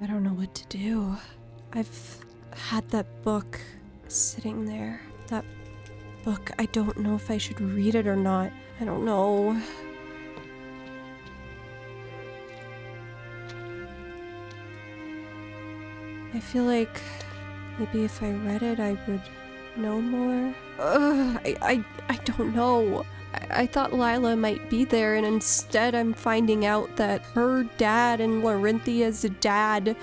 I don't know what to do. I've had that book sitting there. That book, I don't know if I should read it or not. I don't know. I feel like maybe if I read it, I would know more. I don't know. I thought Lila might be there, and instead I'm finding out that her dad and Larinthia's dad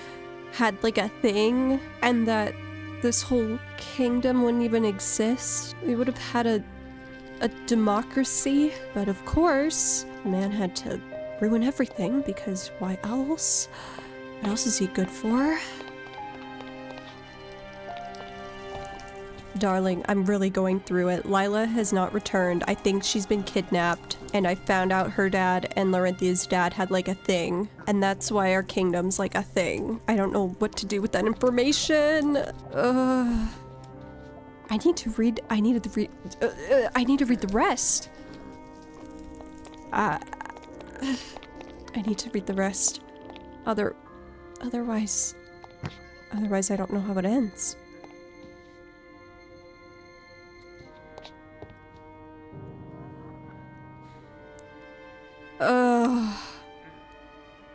had like a thing, and that this whole kingdom wouldn't even exist. We would have had a democracy, but of course, the man had to ruin everything, because why else? What else is he good for? Darling, I'm really going through it. Lila has not returned. I think she's been kidnapped, and I found out her dad and Larinthia's dad had like a thing, and that's why our kingdom's like a thing. I don't know what to do with that information. I need to read the rest. I need to read the rest. Otherwise I don't know how it ends.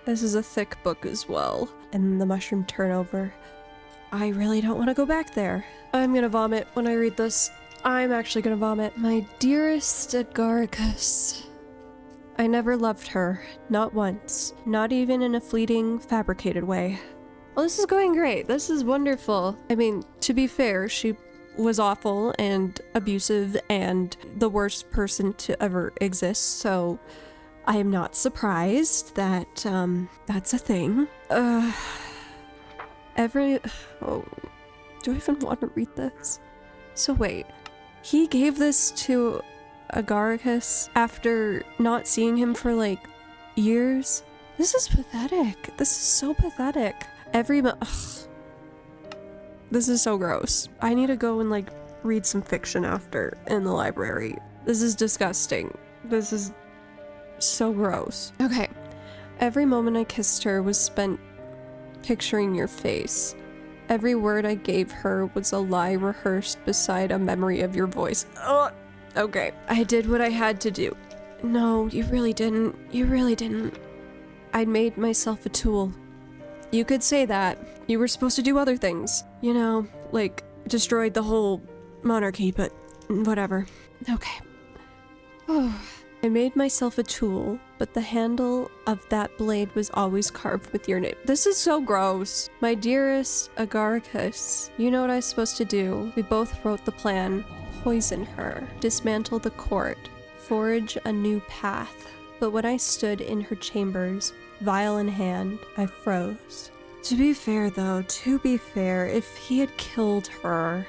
This is a thick book as well. And the mushroom turnover. I really don't want to go back there. I'm gonna vomit when I read this. I'm actually gonna vomit. My dearest Agaricus. I never loved her. Not once. Not even in a fleeting, fabricated way. Well, this is going great. This is wonderful. I mean, to be fair, she was awful and abusive and the worst person to ever exist, so I am not surprised that, that's a thing. Oh, do I even want to read this? So wait, he gave this to Agaricus after not seeing him for, like, years? This is pathetic. This is so pathetic. This is so gross. I need to go and, like, read some fiction after in the library. This is disgusting. This is so gross. Okay. Every moment I kissed her was spent picturing your face. Every word I gave her was a lie rehearsed beside a memory of your voice. Ugh. Okay. I did what I had to do. No, you really didn't. You really didn't. I'd made myself a tool. You could say that. You were supposed to do other things. You know, like, destroyed the whole monarchy, but whatever. Okay. Oh. I made myself a tool, but the handle of that blade was always carved with your name. This is so gross. My dearest Agaricus, you know what I was supposed to do. We both wrote the plan. Poison her, dismantle the court, forge a new path. But when I stood in her chambers, vial in hand, I froze. To be fair though, if he had killed her,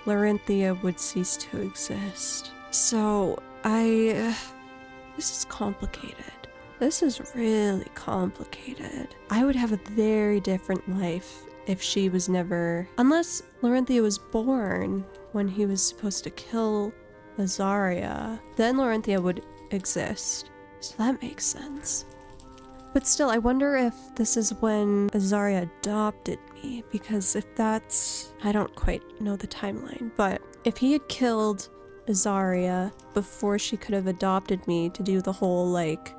Larenthia would cease to exist. So, this is complicated. This is really complicated. I would have a very different life if she was never... Unless Larenthia was born when he was supposed to kill Azaria, then Larenthia would exist. So that makes sense. But still, I wonder if this is when Azaria adopted me, because if that's... I don't quite know the timeline, but if he had killed Azaria before she could have adopted me to do the whole, like,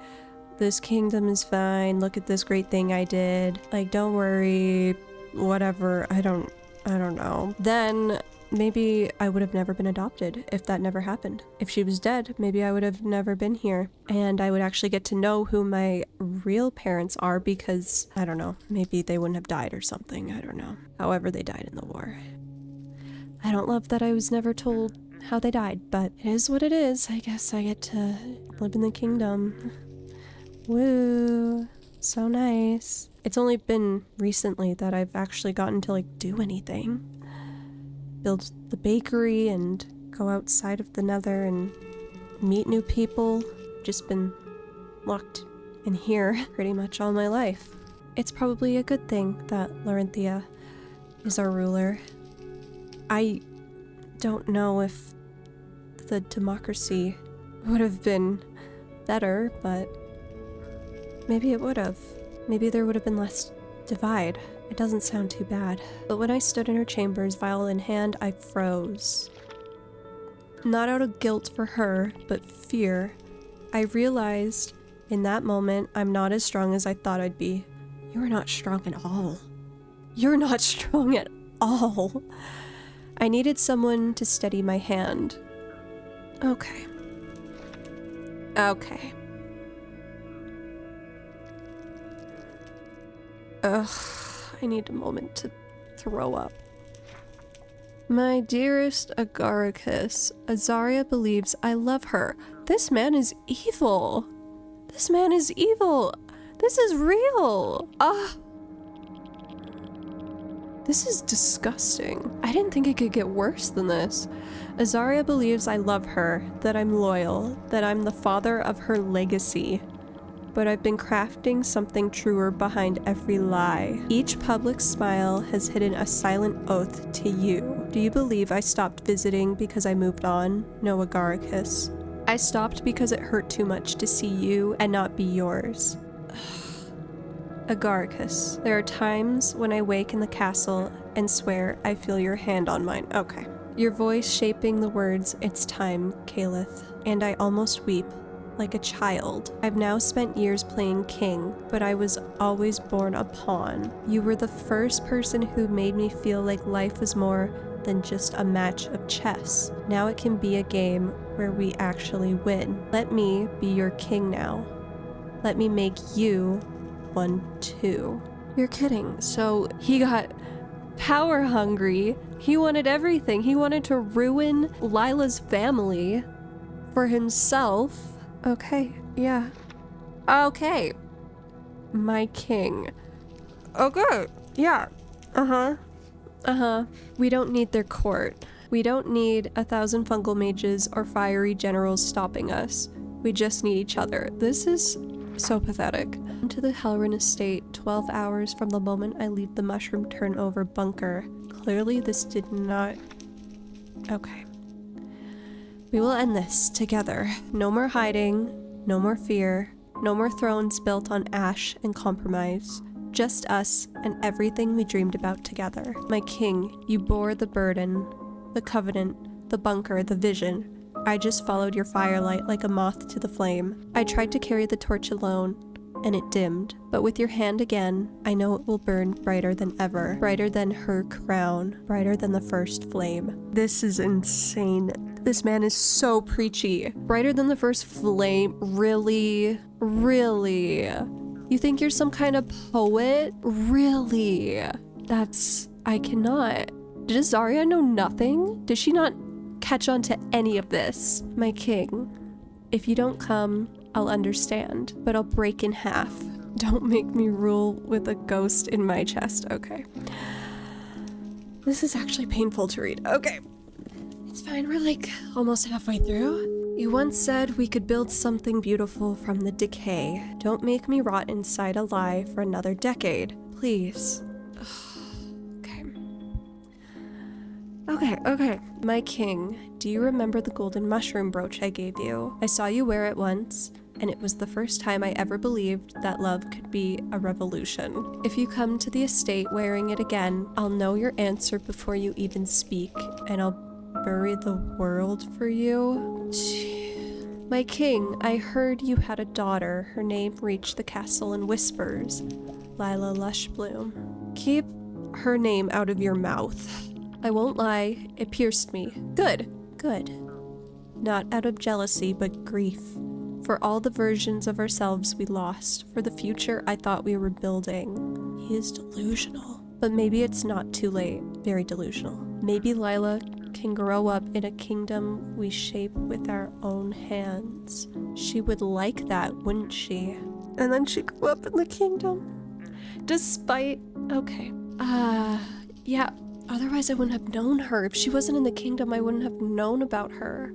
this kingdom is fine, look at this great thing I did, like, don't worry, whatever, I don't know. Then maybe I would have never been adopted if that never happened. If she was dead, maybe I would have never been here, and I would actually get to know who my real parents are, because, I don't know, maybe they wouldn't have died or something, I don't know. However they died in the war. I don't love that I was never told how they died, but it is what it is. I guess I get to live in the kingdom. Woo! So nice. It's only been recently that I've actually gotten to, like, do anything. Build the bakery and go outside of the Nether and meet new people. Just been locked in here pretty much all my life. It's probably a good thing that Larenthia is our ruler. I don't know if the democracy would have been better, but maybe it would have. Maybe there would have been less Divide. It doesn't sound too bad. But when I stood in her chambers, vial in hand, I froze. Not out of guilt for her, but fear. I realized in that moment I'm not as strong as I thought I'd be. You're not strong at all. You're not strong at all. I needed someone to steady my hand. Okay. Okay. Ugh, I need a moment to throw up. My dearest Agaricus, Azaria believes I love her. This man is evil. This man is evil. This is real. This is disgusting. I didn't think it could get worse than this. Azaria believes I love her, that I'm loyal, that I'm the father of her legacy. But I've been crafting something truer behind every lie. Each public smile has hidden a silent oath to you. Do you believe I stopped visiting because I moved on? No, Agaricus. I stopped because it hurt too much to see you and not be yours. Agaricus, there are times when I wake in the castle and swear I feel your hand on mine. Okay. Your voice shaping the words, it's time, Caliph. And I almost weep. Like a child. I've now spent years playing king, but I was always born a pawn. You were the first person who made me feel like life was more than just a match of chess. Now it can be a game where we actually win. Let me be your king now. Let me make you one too. You're kidding. So he got power hungry. He wanted everything. He wanted to ruin Lila's family for himself. Okay, yeah. Okay. My king. Okay, yeah. We don't need their court. We don't need 1,000 fungal mages or fiery generals stopping us. We just need each other. This is so pathetic. To the Helrin estate, 12 hours from the moment I leave the mushroom turnover bunker. Clearly this did not... Okay. We will end this together. No more hiding, no more fear, no more thrones built on ash and compromise. Just us and everything we dreamed about together. My king, you bore the burden, the covenant, the bunker, the vision. I just followed your firelight like a moth to the flame. I tried to carry the torch alone, and it dimmed. But with your hand again, I know it will burn brighter than ever. Brighter than her crown. Brighter than the first flame. This is insane. This man is so preachy. Brighter than the first flame? Really? Really? You think you're some kind of poet? Really? I cannot. Did Azaria know nothing? Did she not catch on to any of this? My king, if you don't come, I'll understand, but I'll break in half. Don't make me rule with a ghost in my chest. Okay. This is actually painful to read. Okay. It's fine, we're like almost halfway through. You once said we could build something beautiful from the decay. Don't make me rot inside a lie for another decade. Please. Okay. My king, do you remember the golden mushroom brooch I gave you? I saw you wear it once, and it was the first time I ever believed that love could be a revolution. If you come to the estate wearing it again, I'll know your answer before you even speak, and I'll bury the world for you. My king, I heard you had a daughter. Her name reached the castle in whispers. Lila Lushbloom. Keep her name out of your mouth. I won't lie, it pierced me. Good. Not out of jealousy, but grief. For all the versions of ourselves we lost. For the future I thought we were building. He is delusional. But maybe it's not too late. Very delusional. Maybe Lila can grow up in a kingdom we shape with our own hands. She would like that, wouldn't she? And then she grew up in the kingdom. Despite... Okay. Yeah. Otherwise I wouldn't have known her. If she wasn't in the kingdom, I wouldn't have known about her.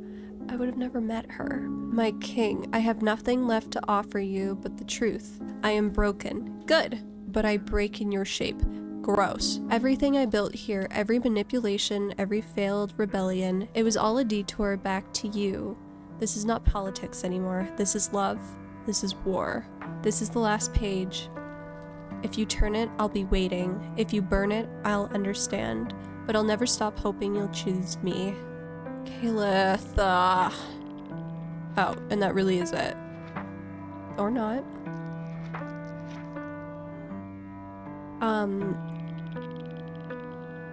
I would have never met her. My king, I have nothing left to offer you but the truth. I am broken. Good. But I break in your shape. Gross. Everything I built here, every manipulation, every failed rebellion, it was all a detour back to you. This is not politics anymore. This is love. This is war. This is the last page. If you turn it, I'll be waiting. If you burn it, I'll understand. But I'll never stop hoping you'll choose me. Caleth. Oh, and that really is it. Or not.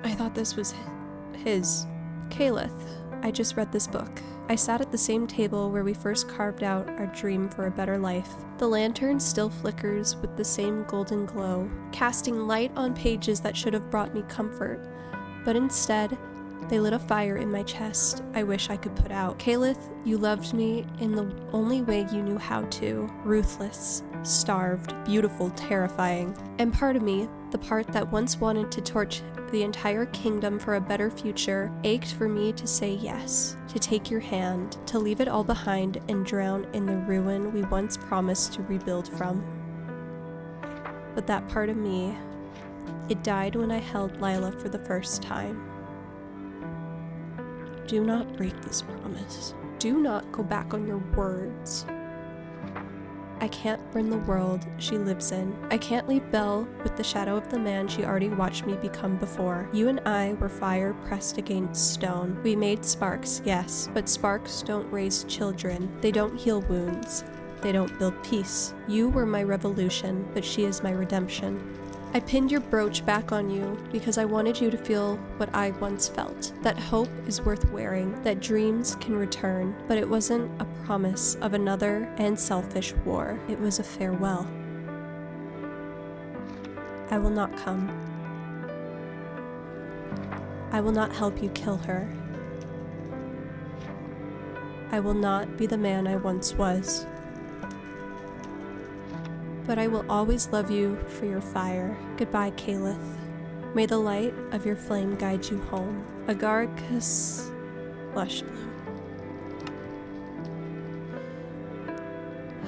I thought this was his. Caleth. I just read this book. I sat at the same table where we first carved out our dream for a better life. The lantern still flickers with the same golden glow, casting light on pages that should have brought me comfort. But instead, they lit a fire in my chest I wish I could put out. Caleth, you loved me in the only way you knew how to. Ruthless, starved, beautiful, terrifying. And part of me, the part that once wanted to torch the entire kingdom for a better future, ached for me to say yes, to take your hand, to leave it all behind and drown in the ruin we once promised to rebuild from. But that part of me, it died when I held Lila for the first time. Do not break this promise. Do not go back on your words. I can't burn the world she lives in. I can't leave Belle with the shadow of the man she already watched me become before. You and I were fire pressed against stone. We made sparks, yes, but sparks don't raise children. They don't heal wounds. They don't build peace. You were my revolution, but she is my redemption. I pinned your brooch back on you because I wanted you to feel what I once felt. That hope is worth wearing, that dreams can return, but it wasn't a promise of another and selfish war. It was a farewell. I will not come. I will not help you kill her. I will not be the man I once was. But I will always love you for your fire. Goodbye, Caleth. May the light of your flame guide you home. Agaricus Blush Bloom.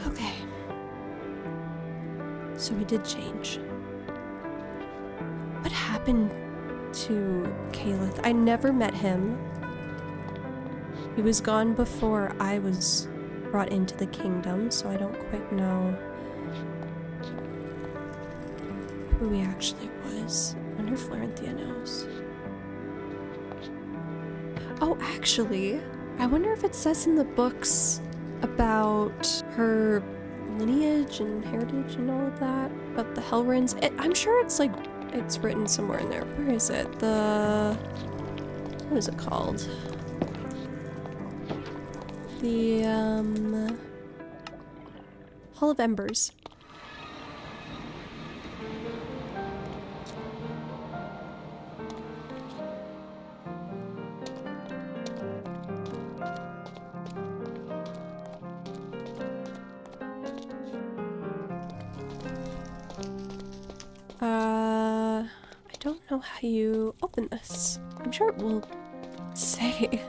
Okay. So we did change. What happened to Caleth? I never met him. He was gone before I was brought into the kingdom, so I don't quite know who he actually was. I wonder if Florenthia knows. Oh, actually, I wonder if it says in the books about her lineage and heritage and all of that, about the Hellrins. I'm sure it's like, it's written somewhere in there. Where is it? What is it called? The, Hall of Embers. I don't know how you open this. I'm sure it will say.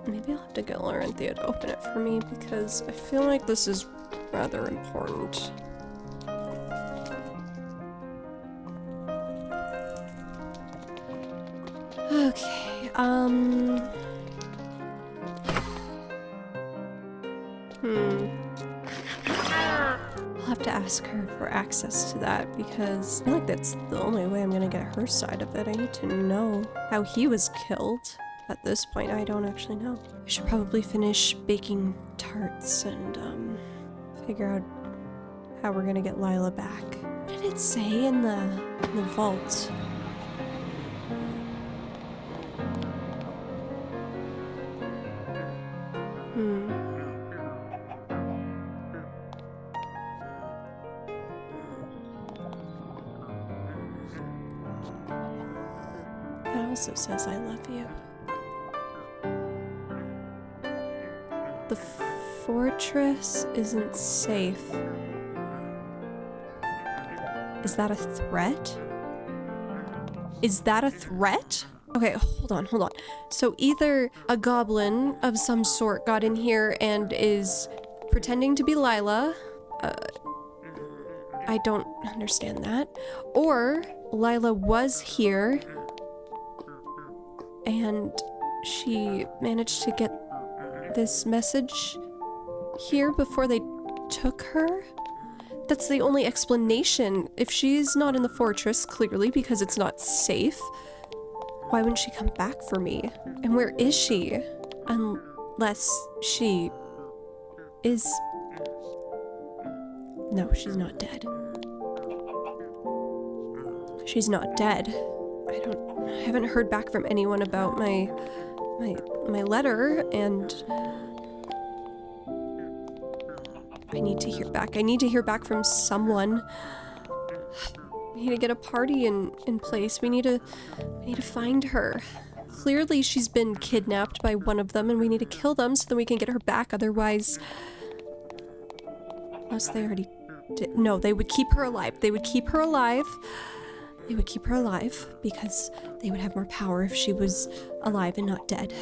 Maybe I'll have to get Florenthia to open it for me because I feel like this is rather important. Okay, I'll have to ask her for access to that because I feel like that's the only way I'm gonna get her side of it. I need to know how he was killed. At this point, I don't actually know. I should probably finish baking tarts and, figure out how we're gonna get Lila back. What did it say in the vault? It also says I love you. The fortress isn't safe. Is that a threat? Is that a threat? Okay, hold on. So either a goblin of some sort got in here and is pretending to be Lila. I don't understand that. Or Lila was here and she managed to get this message here before they took her. That's the only explanation. If she's not in the fortress, clearly because it's not safe, why wouldn't she come back for me? And where is she? Unless she is... No, she's not dead. She's not dead. I haven't heard back from anyone about my letter, and I need to hear back. I need to hear back from someone. We need to get a party in place. We need to find her. Clearly she's been kidnapped by one of them, and we need to kill them so that we can get her back. Otherwise, unless they already did. No, they would keep her alive. They would keep her alive. They would keep her alive because they would have more power if she was alive and not dead.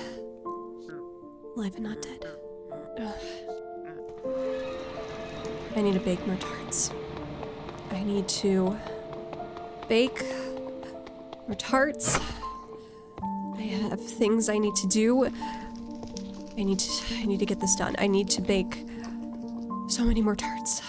Alive and not dead. Ugh. I need to bake more tarts. I need to bake more tarts. I have things I need to do. I need to get this done. I need to bake so many more tarts.